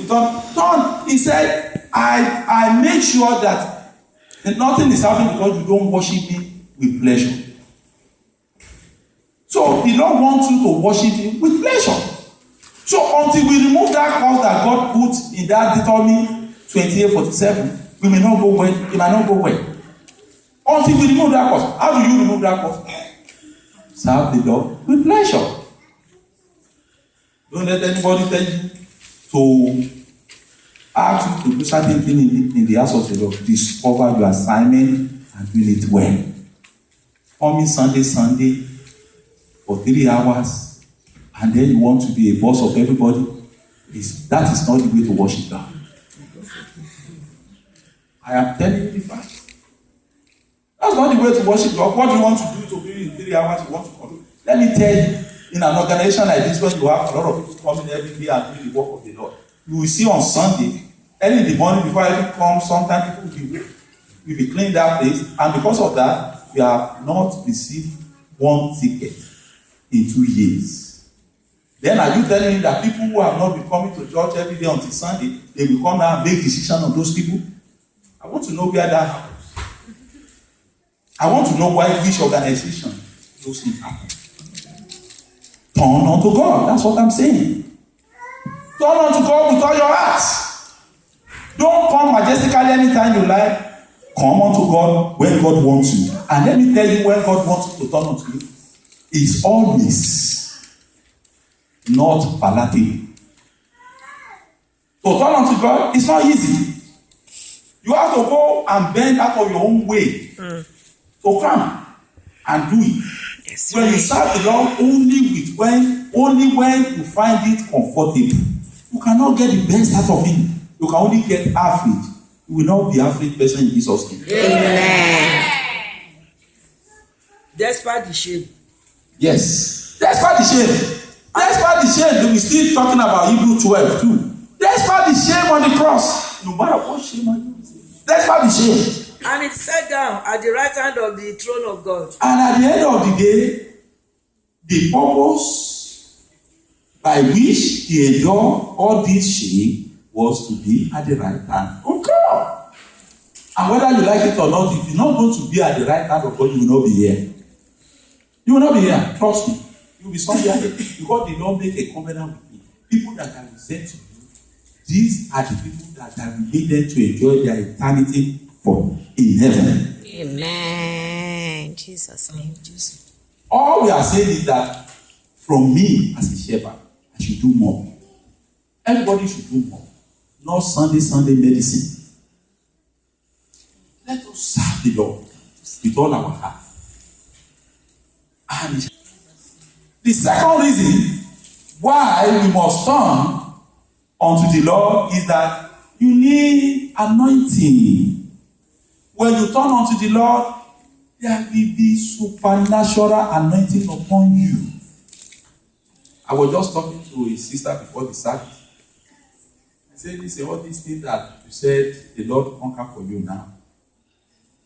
Turn. He said, I make sure that nothing is happening because you don't worship me with pleasure. So the Lord wants you to worship him with pleasure. So until we remove that cause that God put in that Deuteronomy 28:47, we may not go well. It might not go well. Until we remove that cause. How do you remove that cause? Serve the Lord with pleasure. Don't let anybody tell you to ask you to do certain things in the house of the Lord. Discover your assignment and do it well. Coming Sunday for 3 hours, and then you want to be a boss of everybody. That is not the way to worship God. I am telling you the fact. That's not the way to worship God. What you want to do to be in 3 hours, you want to come. Let me tell you, in an organization like this, when you have a lot of people coming every day and doing the work of the Lord, you will see on Sunday, early in the morning before everything comes, sometimes people will be cleaning that place, and because of that, we have not received one ticket in 2 years. Then are you telling me that people who have not been coming to church every day until Sunday, they will come down and make decisions on those people? I want to know where that happens. I want to know why which organization those things happen. Turn unto God. That's what I'm saying. Turn unto God with all your heart. Don't come majestically anytime you like. Come unto God when God wants you. And let me tell you, when God wants you to turn unto you, it's always not palatable. To turn unto God, it's not easy. You have to go and bend out of your own way to come and do it. Yes, when you serve the Lord only when you find it comfortable. You cannot get the best out of him. You can only get average. You will not be average person in Jesus' name. Amen. Despite the shame. Yes. Despite the shame. Despite the shame, we still talking about Hebrews 12 too. Despite the shame on the cross. No matter what shame I do. Despite the shame. And it sat down at the right hand of the throne of God. And at the end of the day, the purpose by which he endured all this shame was to be at the right hand of God. And whether you like it or not, if you're not going to be at the right hand of God, you will not be here. You will not be here. Trust me. You will be somewhere else. Because they don't make a covenant with me. People that are sent to you, these are the people that are related to enjoy their eternity in heaven. Amen. Jesus' name. Jesus. All we are saying is that from me as a shepherd, I should do more. Everybody should do more. Not Sunday medicine. Let us serve the Lord with all our heart. And the second reason why we must turn unto the Lord is that you need anointing. When you turn unto the Lord, there will be supernatural anointing upon you. I was just talking to a sister before the service. I said, listen, all these things that you said the Lord conquer for you now,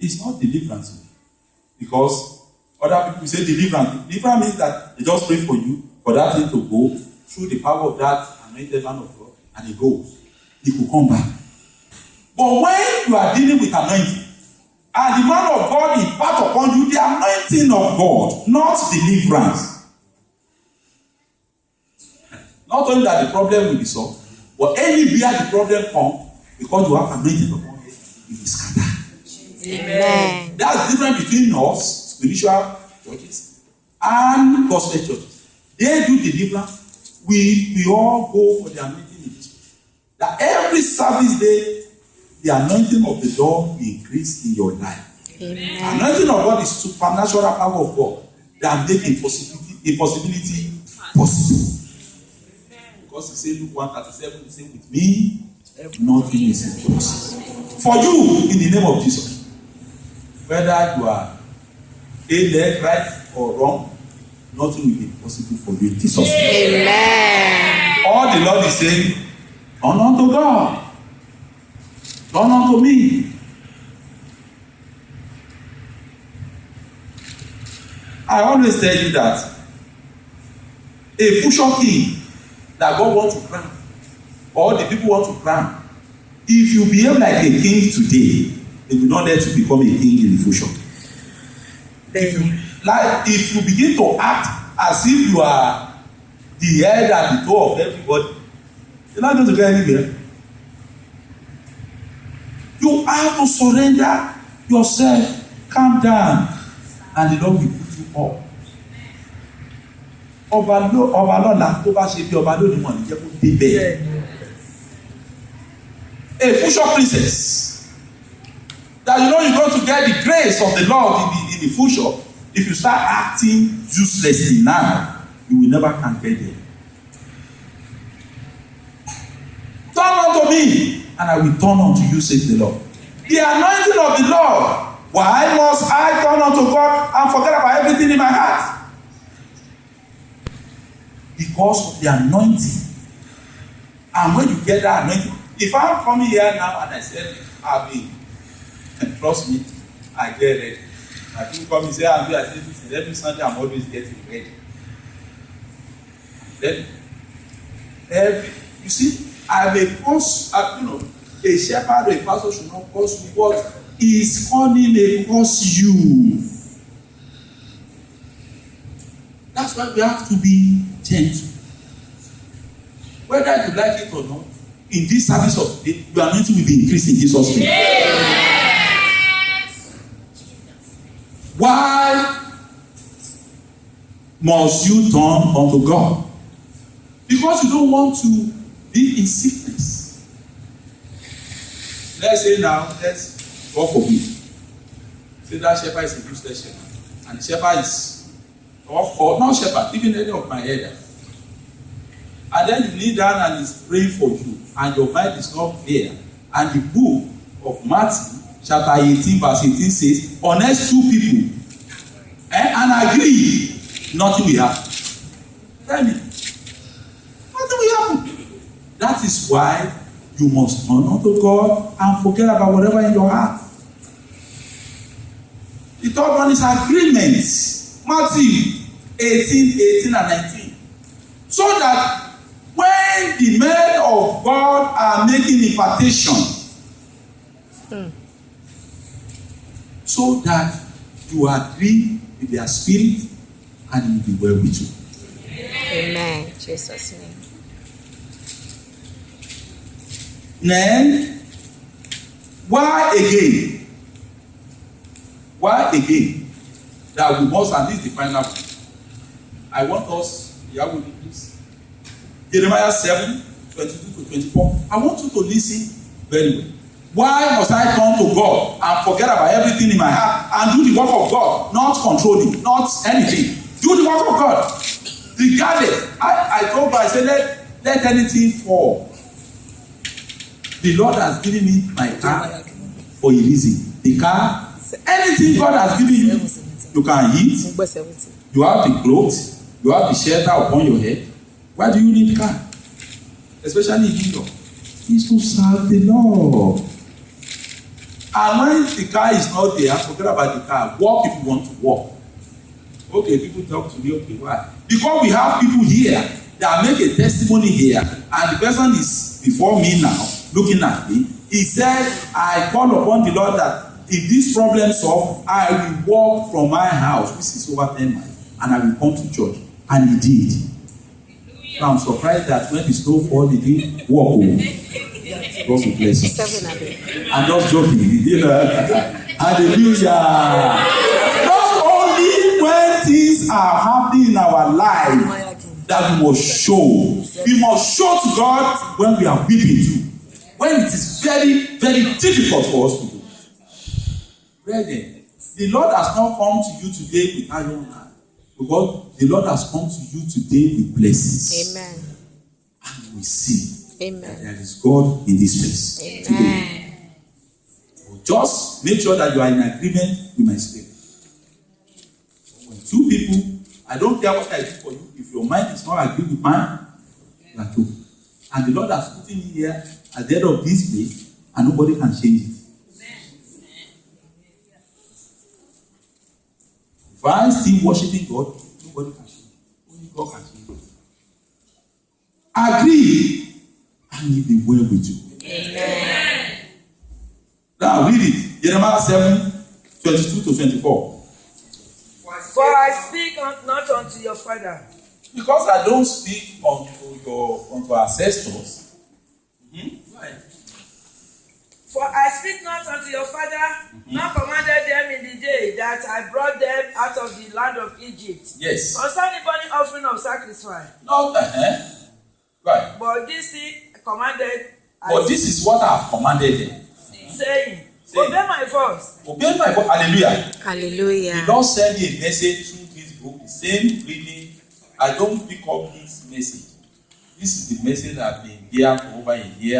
it's not deliverance. Because other people say deliverance. Deliverance means that they just pray for you, for that thing to go through the power of that anointed man of God, and it goes. It will come back. But when you are dealing with anointing, and the man of God impart upon you the anointing of God, not deliverance. Not only that the problem will be solved, but anywhere the problem comes, because you have anointing upon it, it will scatter. Amen. That's the difference between us, spiritual churches, and gospel churches. They do deliverance. We all go for the anointing in this place. That every service day, the anointing of the Lord will increase in your life. Amen. Anointing of God is supernatural power of God that make impossibility possible. Because he said, Luke 1:37, he said, with me, nothing is impossible. For you, in the name of Jesus, whether you are led right or wrong, nothing will be possible for you. Jesus. Amen. All the Lord is saying, turn unto God. Turn unto me. I always tell you that a future king that God wants to crown or the people want to crown, if you behave like a king today, they will not let you become a king in the future. If you begin to act as if you are the head and the toe of everybody, you're not going to get anywhere. You have to surrender yourself, calm down, and the Lord will put you up. Ọba lọ́la tó bá ṣe bí ọba lónìí wọn ní jẹ́ kó dé bẹ́ẹ̀. A future princess that you know you're going to get the grace of the Lord in the future. If you start acting uselessly now, you will never can get there. Turn unto me, and I will turn unto you, says the Lord. The anointing of the Lord. Why must I turn unto God and forget about everything in my heart? Because of the anointing. And when you get that anointing, if I'm coming here now and I said, I'll be, trust me, I get ready. And people come and say, I'm doing this, every Sunday I'm always getting ready. Then, you see, I'm a cause, a shepherd or a pastor should not cause you what is calling may cause you. That's why we have to be gentle. Whether you like it or not, in this service of today, your anointing will be increased in Jesus' name. Yes. Why must you turn unto God? Because you don't want to be in sickness. Let's say now, God forbid. Say that shepherd is a useless shepherd. And the shepherd is, or not shepherd, even any of my elders. And then you kneel down and he's praying for you, and your mind is not clear. And the book of Matthew, chapter 18, verse 18 says, unless two people and agree, nothing will happen. Tell me, nothing will happen. That is why you must turn unto God and forget about whatever in your heart. The third one is agreement. Matthew 18 and 19. So that when the men of God are making impartation, so that you agree with their spirit and it will be well with you. Amen. Jesus' name. Then, why again? Why again? That we must at least define that. I want us, Yahweh, please. Jeremiah 7, 22 to 24. I want you to listen very well. Why must I turn to God and forget about everything in my heart and do the work of God? Not controlling, not anything. Do the work of God. Regardless, I told God, I said, let anything fall. The Lord has given me my car for a reason. The car, anything God has given you, you can eat. You have the clothes. You have the shelter upon your head. Why do you need car? Especially in New York. It's to serve the Lord. And when the car is not there, forget about the car. Walk if you want to walk. Okay, people talk to me, okay, why? Because we have people here that make a testimony here, and the person is before me now, looking at me. He said, I call upon the Lord that if this problem solved, I will walk from my house, which is over 10 miles, and I will come to church. And he did. So I'm surprised that when the snow falls, he didn't walk home. God will bless him. I'm just joking. Hallelujah. Not only when things are happening in our life that we must show. We must show to God when we are weeping too. When it is very, very difficult for us to do. Brethren, the Lord has not come to you today with iron hand. Because the Lord has come to you today with blessings. Amen. And we see Amen. that there is God in this place. Amen. Today. So just make sure that you are in agreement with my spirit. When two people, I don't care what I do for you, if your mind is not agreed with mine, you are two. And the Lord has put me here at the end of this place, and nobody can change it. If I still worshiping God, nobody can change it. Only God can change it. Agree and it be well with you. Amen. Now read it. Jeremiah 7:22-24. For I speak not unto your father. Because I don't speak unto ancestors. For I speak not unto your father, nor commanded them in the day that I brought them out of the land of Egypt. Yes. Concerning burning offering of sacrifice. Not right. But this thing commanded. But this is what I have commanded them. Saying, obey my voice. Obey my voice. Hallelujah. Hallelujah. The Lord send me a message through this book, the same reading. I don't pick up this message. This is the message that I've been here for over a year.